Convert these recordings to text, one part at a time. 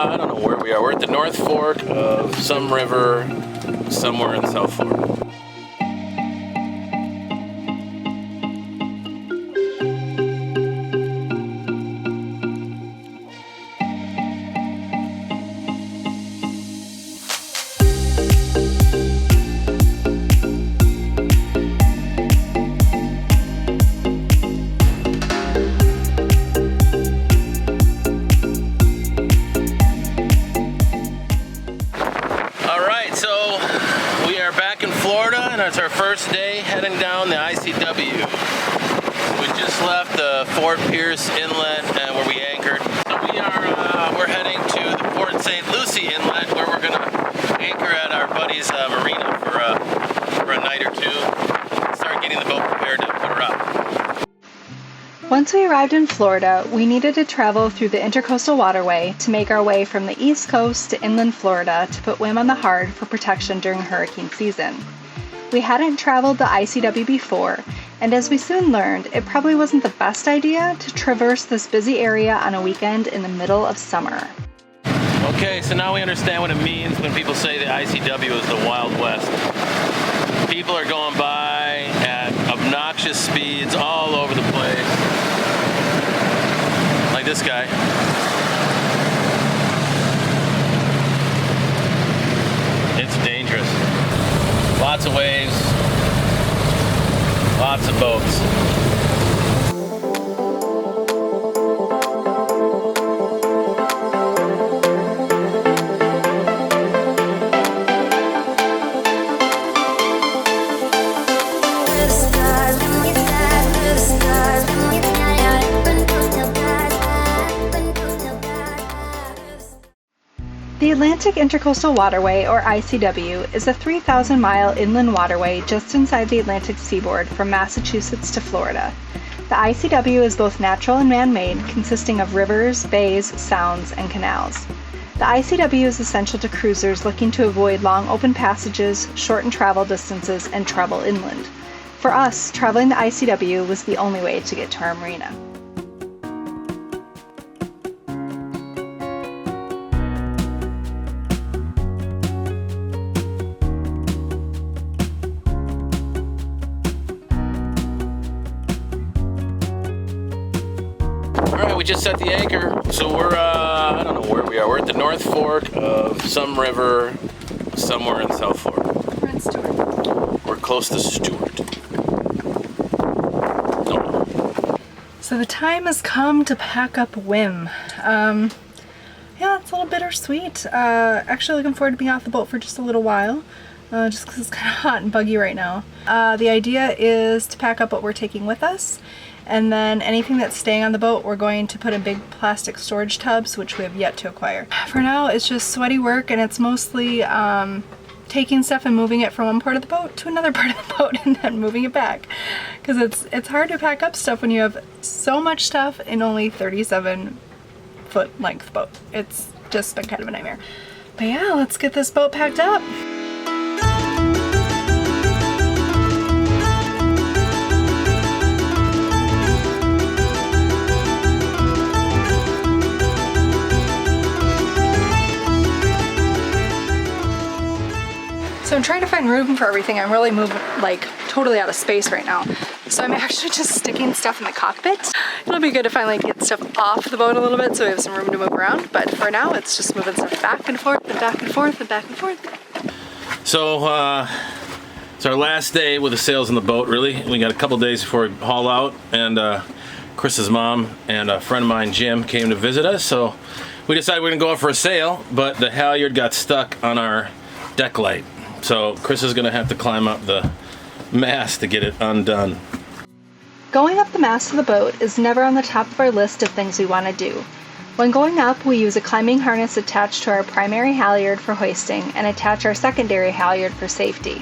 I don't know where we are. We're at the North Fork of some river somewhere in South Florida. And it's our first day heading down the ICW. We just left the Fort Pierce Inlet where we anchored. So we're heading to the Port St. Lucie Inlet where we're gonna anchor at our buddy's marina for a night or two. Start getting the boat prepared to put her up. Once we arrived in Florida, we needed to travel through the Intracoastal Waterway to make our way from the East Coast to inland Florida to put Whim on the hard for protection during hurricane season. We hadn't traveled the ICW before, and as we soon learned, it probably wasn't the best idea to traverse this busy area on a weekend in the middle of summer. Okay, so now we understand what it means when people say the ICW is the Wild West. People are going by at obnoxious speeds all over the place. Like this guy. It's dangerous. Lots of waves, lots of boats. The Atlantic Intracoastal Waterway, or ICW, is a 3,000-mile inland waterway just inside the Atlantic seaboard from Massachusetts to Florida. The ICW is both natural and man-made, consisting of rivers, bays, sounds, and canals. The ICW is essential to cruisers looking to avoid long open passages, shorten travel distances, and travel inland. For us, traveling the ICW was the only way to get to our marina. Alright, we just set the anchor, so we're, I don't know where we are. We're at the North Fork of some river somewhere in South Florida. We're in Stewart. We're close to Stewart. So the time has come to pack up Whim. Yeah, it's a little bittersweet. Actually looking forward to being off the boat for just a little while. Just because it's kind of hot and buggy right now. The idea is to pack up what we're taking with us, and then anything that's staying on the boat we're going to put in big plastic storage tubs, which we have yet to acquire. For now it's just sweaty work, and it's mostly taking stuff and moving it from one part of the boat to another part of the boat and then moving it back. Because it's hard to pack up stuff when you have so much stuff in only 37-foot length boat. It's just been kind of a nightmare. But yeah, let's get this boat packed up. So I'm trying to find room for everything. I'm really moving, like, totally out of space right now. So I'm actually just sticking stuff in the cockpit. It'll be good to finally get stuff off the boat a little bit so we have some room to move around. But for now, it's just moving stuff back and forth and back and forth and back and forth. So, it's our last day with the sails in the boat, really. We got a couple days before we haul out, and Chris's mom and a friend of mine, Jim, came to visit us. So we decided we're gonna go out for a sail, but the halyard got stuck on our deck light. So Chris is gonna have to climb up the mast to get it undone. Going up the mast of the boat is never on the top of our list of things we want to do. When going up, we use a climbing harness attached to our primary halyard for hoisting and attach our secondary halyard for safety.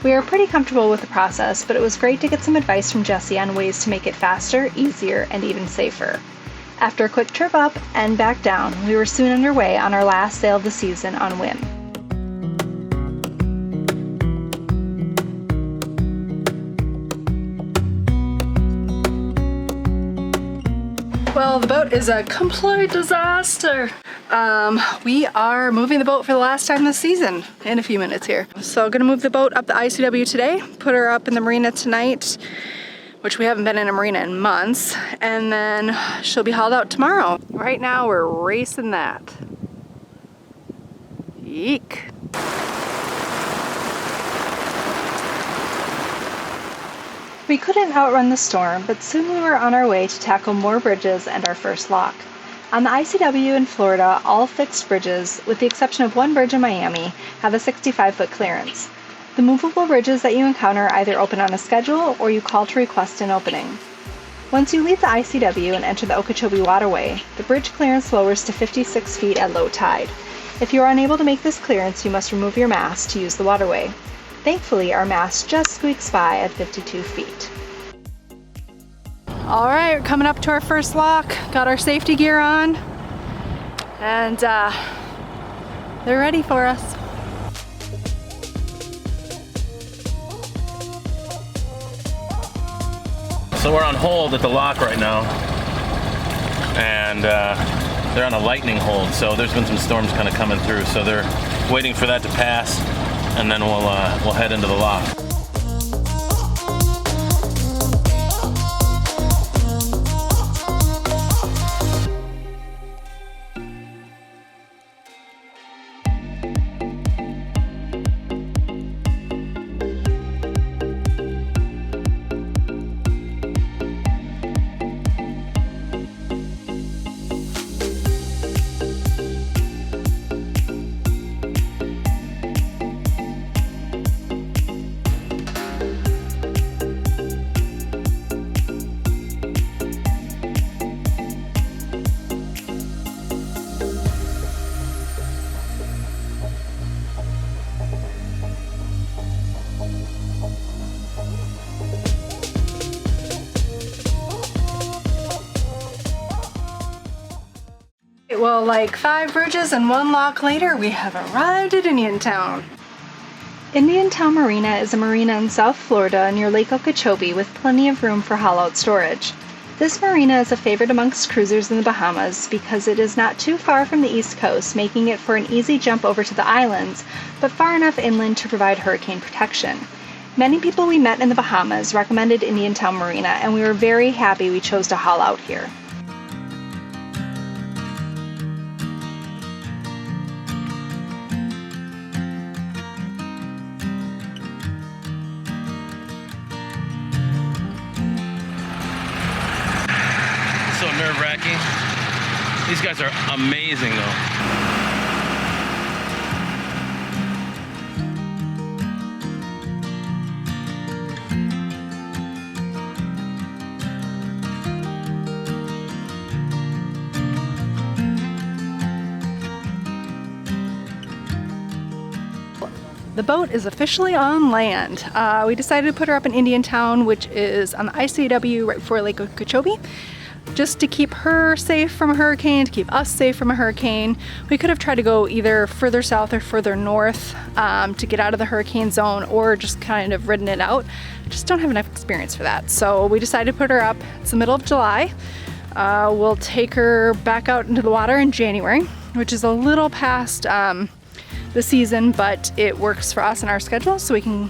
We are pretty comfortable with the process, but it was great to get some advice from Jesse on ways to make it faster, easier, and even safer. After a quick trip up and back down, we were soon underway on our last sail of the season on Whim. Well, the boat is a complete disaster. we are moving the boat for the last time this season in a few minutes here. So gonna move the boat up the ICW today, put her up in the marina tonight, which we haven't been in a marina in months, and then she'll be hauled out tomorrow. Right now we're racing that. Yeek. We couldn't outrun the storm, but soon we were on our way to tackle more bridges and our first lock. On the ICW in Florida, all fixed bridges, with the exception of one bridge in Miami, have a 65-foot clearance. The movable bridges that you encounter either open on a schedule or you call to request an opening. Once you leave the ICW and enter the Okeechobee Waterway, the bridge clearance lowers to 56 feet at low tide. If you are unable to make this clearance, you must remove your mast to use the waterway. Thankfully, our mast just squeaks by at 52 feet. All right, we're coming up to our first lock. Got our safety gear on, and they're ready for us. So we're on hold at the lock right now, and they're on a lightning hold, so there's been some storms kind of coming through, so they're waiting for that to pass, and then we'll head into the lock. Well, like 5 bridges and 1 lock later, we have arrived at Indiantown. Indiantown Marina is a marina in South Florida near Lake Okeechobee with plenty of room for haul-out storage. This marina is a favorite amongst cruisers in the Bahamas because it is not too far from the East Coast, making it for an easy jump over to the islands, but far enough inland to provide hurricane protection. Many people we met in the Bahamas recommended Indiantown Marina, and we were very happy we chose to haul out here. So nerve-wracking. These guys are amazing though. The boat is officially on land. We decided to put her up in Indiantown, which is on the ICW right before Lake Okeechobee, just to keep her safe from a hurricane, to keep us safe from a hurricane. We could have tried to go either further south or further north to get out of the hurricane zone, or just kind of ridden it out. Just don't have enough experience for that. So we decided to put her up. It's the middle of July. We'll take her back out into the water in January, which is a little past the season, but it works for us and our schedule, so we can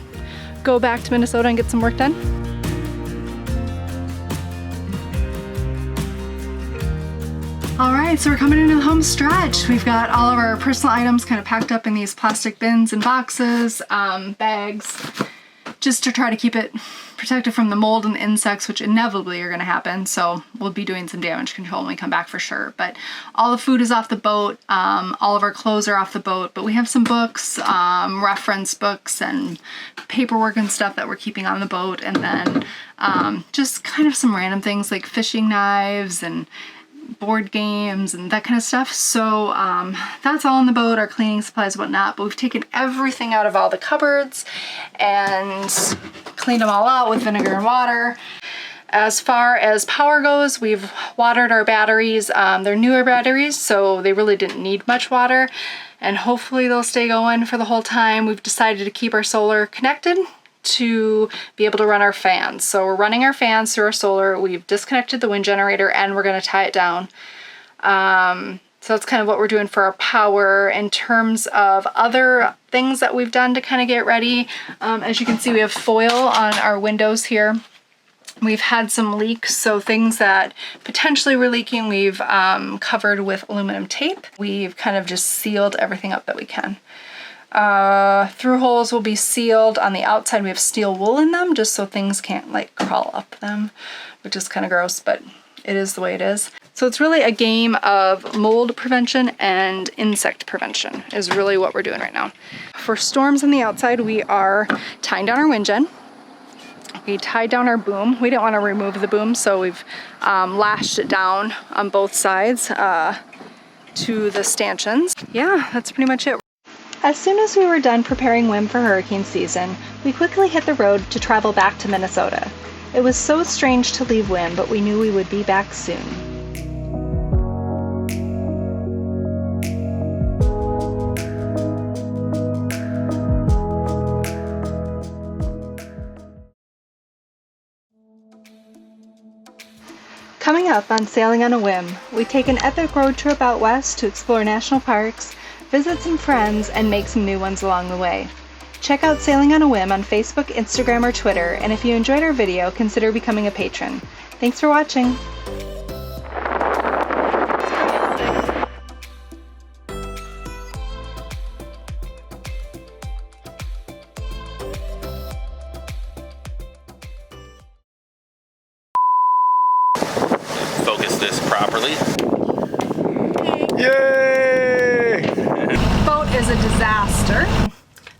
go back to Minnesota and get some work done. All right, so we're coming into the home stretch. We've got all of our personal items kind of packed up in these plastic bins and boxes, bags, just to try to keep it protected from the mold and the insects, which inevitably are going to happen. So we'll be doing some damage control when we come back for sure. But all the food is off the boat. All of our clothes are off the boat. But we have some books, reference books and paperwork and stuff that we're keeping on the boat. And then just kind of some random things like fishing knives and board games and that kind of stuff. So that's all on the boat, our cleaning supplies, whatnot. But we've taken everything out of all the cupboards and cleaned them all out with vinegar and water. As far as power goes, we've watered our batteries. They're newer batteries, so they really didn't need much water, and hopefully they'll stay going for the whole time. We've decided to keep our solar connected to be able to run our fans. So we're running our fans through our solar. We've disconnected the wind generator and we're going to tie it down. So that's kind of what we're doing for our power. In terms of other things that we've done to kind of get ready, as you can see, we have foil on our windows here. We've had some leaks, so things that potentially were leaking, we've covered with aluminum tape. We've kind of just sealed everything up that we can. Through holes will be sealed. On the outside we have steel wool in them just so things can't like crawl up them, which is kind of gross, but it is the way it is. So it's really a game of mold prevention and insect prevention is really what we're doing right now. For storms on the outside, we are tying down our wind gen. We tied down our boom. We didn't want to remove the boom, so we've lashed it down on both sides to the stanchions. Yeah, that's pretty much it. As soon as we were done preparing Whim for hurricane season, we quickly hit the road to travel back to Minnesota. It was so strange to leave Whim, but we knew we would be back soon. Coming up on Sailing on a Whim, we take an epic road trip out west to explore national parks, visit some friends, and make some new ones along the way. Check out Sailing on a Whim on Facebook, Instagram, or Twitter, and if you enjoyed our video, consider becoming a patron. Thanks for watching! Focus this properly. Yay! The boat is a disaster.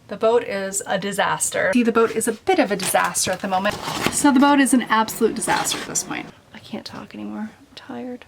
The boat is a disaster. See, the boat is a bit of a disaster at the moment. So the boat is an absolute disaster at this point. I can't talk anymore. I'm tired.